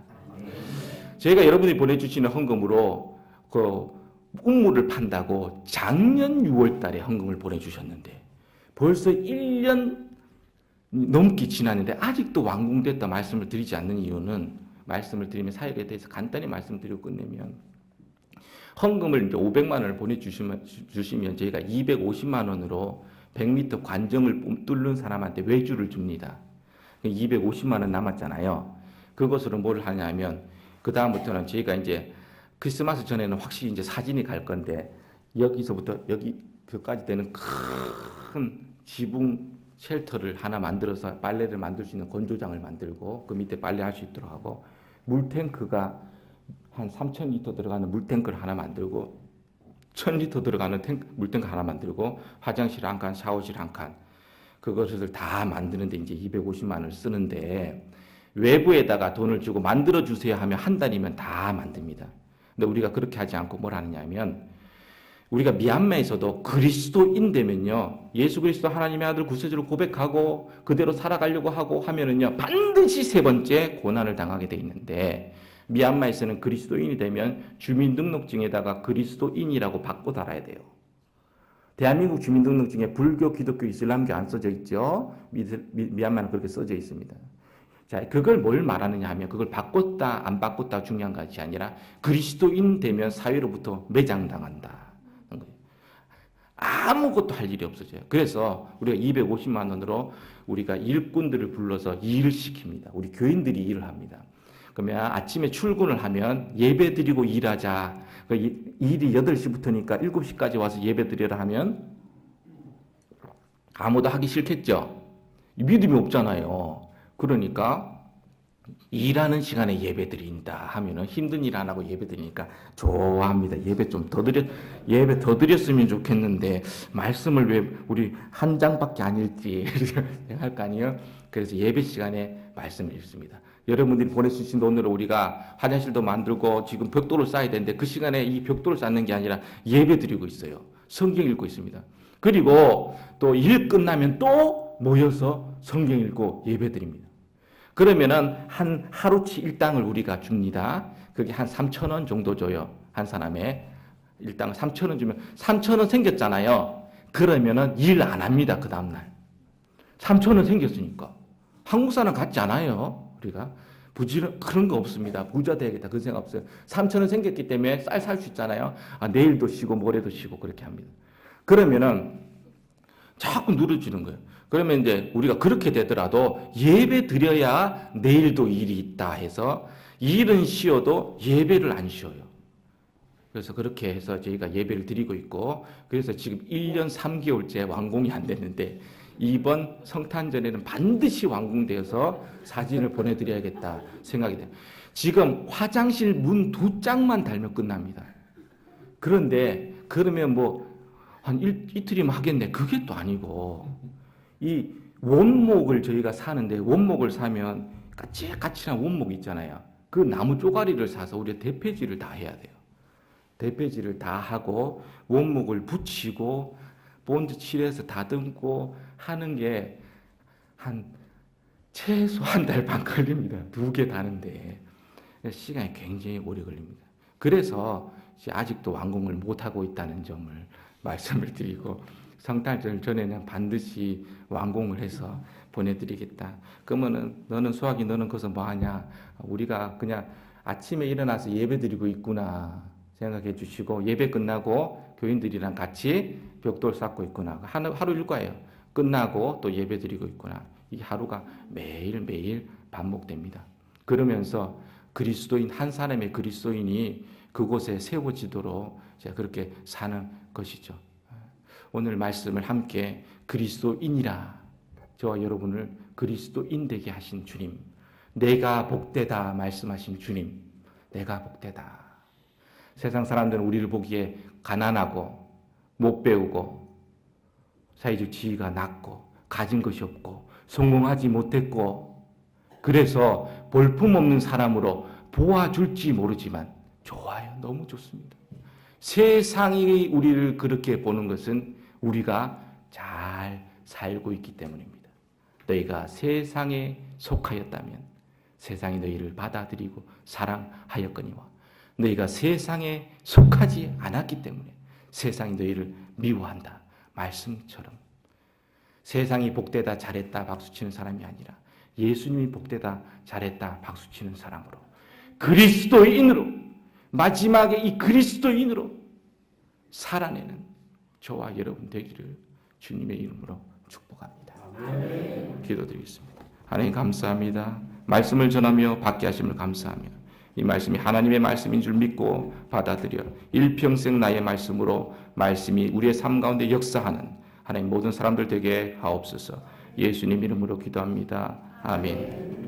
저희가 여러분이 보내주시는 헌금으로 그 우물을 판다고 작년 6월 달에 헌금을 보내주셨는데 벌써 1년 넘게 지났는데 아직도 완공됐다 말씀을 드리지 않는 이유는, 말씀을 드리면 사역에 대해서 간단히 말씀드리고 끝내면, 헌금을 이제 500만 원을 보내주시면 저희가 250만 원으로 100m 관정을 뚫는 사람한테 외주를 줍니다. 250만 원 남았잖아요. 그것으로 뭘 하냐면 그 다음부터는 저희가 이제 크리스마스 전에는 확실히 이제 사진이 갈 건데 여기서부터 여기까지 되는 큰 지붕 쉘터를 하나 만들어서 빨래를 만들 수 있는 건조장을 만들고 그 밑에 빨래할 수 있도록 하고, 물탱크가 한 3,000리터 들어가는 물탱크를 하나 만들고 1,000리터 들어가는 물탱크 하나 만들고 화장실 한 칸, 샤워실 한 칸, 그것을 다 만드는데 이제 250만 원을 쓰는데 외부에다가 돈을 주고 만들어 주세요 하면 한 달이면 다 만듭니다. 근데 우리가 그렇게 하지 않고 뭘 하느냐면, 우리가 미얀마에서도 그리스도인 되면요, 예수 그리스도 하나님의 아들 구세주를 고백하고 그대로 살아가려고 하고 하면은요 반드시 3번째 고난을 당하게 돼 있는데, 미얀마에서는 그리스도인이 되면 주민등록증에다가 그리스도인이라고 바꿔 달아야 돼요. 대한민국 주민등록증에 불교, 기독교, 이슬람교 안 써져 있죠. 미얀마는 그렇게 써져 있습니다. 자, 그걸 뭘 말하느냐 하면 그걸 바꿨다 안 바꿨다 중요한 것이 아니라 그리스도인 되면 사회로부터 매장당한다. 아무것도 할 일이 없어져요. 그래서 우리가 250만 원으로 우리가 일꾼들을 불러서 일을 시킵니다. 우리 교인들이 일을 합니다. 그러면 아침에 출근을 하면 예배 드리고 일하자. 일이 8시부터니까 7시까지 와서 예배 드리라 하면 아무도 하기 싫겠죠. 믿음이 없잖아요. 그러니까 일하는 시간에 예배 드린다 하면은 힘든 일 안 하고 예배 드리니까 좋아합니다. 예배 더 드렸으면 좋겠는데 말씀을 왜 우리 한 장밖에 안 읽지 할 거 아니에요. 그래서 예배 시간에 말씀을 읽습니다. 여러분들이 보내주신 돈으로 우리가 화장실도 만들고 지금 벽돌을 쌓아야 되는데 그 시간에 이 벽돌을 쌓는 게 아니라 예배 드리고 있어요. 성경 읽고 있습니다. 그리고 또 일 끝나면 또 모여서 성경 읽고 예배 드립니다. 그러면은 한 하루치 일당을 우리가 줍니다. 그게 한 3,000원 정도 줘요. 한 사람에 일당을 3,000원 주면 3,000원 생겼잖아요. 그러면은 일 안 합니다. 그 다음날. 3,000원 생겼으니까. 한국 사람 같지 않아요. 우리가. 그런 거 없습니다. 부자 돼야겠다. 그런 생각 없어요. 3,000원 생겼기 때문에 쌀 살 수 있잖아요. 내일도 쉬고 모레도 쉬고 그렇게 합니다. 그러면은 자꾸 누려지는 거예요. 그러면 이제 우리가 그렇게 되더라도 예배 드려야 내일도 일이 있다 해서 일은 쉬어도 예배를 안 쉬어요. 그래서 그렇게 해서 저희가 예배를 드리고 있고 그래서 지금 1년 3개월째 완공이 안 됐는데 이번 성탄절에는 반드시 완공되어서 사진을 보내드려야겠다 생각이 돼요. 지금 화장실 문 2장만 달면 끝납니다. 그런데 그러면 뭐 한 이틀이면 하겠네. 그게 또 아니고 이 원목을 저희가 사는데 원목을 사면 까칠까칠한 원목 있잖아요. 그 나무 쪼가리를 사서 우리가 대패질을 다 해야 돼요. 대패질을 다 하고 원목을 붙이고 본드 칠해서 다듬고 하는 게 한 최소 한 달 반 걸립니다. 2개 다는데 시간이 굉장히 오래 걸립니다. 그래서 아직도 완공을 못하고 있다는 점을 말씀을 드리고 성탄절 전에는 반드시 완공을 해서 보내드리겠다. 그러면은 너는 수학이 너는 거기서 뭐하냐? 우리가 그냥 아침에 일어나서 예배 드리고 있구나 생각해 주시고 예배 끝나고 교인들이랑 같이 벽돌 쌓고 있구나. 하루 일과예요. 끝나고 또 예배 드리고 있구나. 이 하루가 매일매일 반복됩니다. 그러면서 그리스도인 한 사람의 그리스도인이 그곳에 세워지도록 제가 그렇게 사는 것이죠. 오늘 말씀을 함께 그리스도인이라 저와 여러분을 그리스도인 되게 하신 주님, 내가 복되다 말씀하신 주님, 내가 복되다. 세상 사람들은 우리를 보기에 가난하고 못 배우고 사회적 지위가 낮고 가진 것이 없고 성공하지 못했고 그래서 볼품없는 사람으로 보아줄지 모르지만 좋아요. 너무 좋습니다. 세상이 우리를 그렇게 보는 것은 우리가 잘 살고 있기 때문입니다. 너희가 세상에 속하였다면 세상이 너희를 받아들이고 사랑하였거니와 너희가 세상에 속하지 않았기 때문에 세상이 너희를 미워한다. 말씀처럼 세상이 복되다 잘했다 박수치는 사람이 아니라 예수님이 복되다 잘했다 박수치는 사람으로 그리스도인으로 마지막에 이 그리스도인으로 살아내는 저와 여러분 되기를 주님의 이름으로 축복합니다. 기도드리겠습니다. 하나님 감사합니다. 말씀을 전하며 받게 하심을 감사하며 이 말씀이 하나님의 말씀인 줄 믿고 받아들여 일평생 나의 말씀으로 말씀이 우리의 삶 가운데 역사하는 하나님 모든 사람들 되게 하옵소서. 예수님 이름으로 기도합니다. 아멘.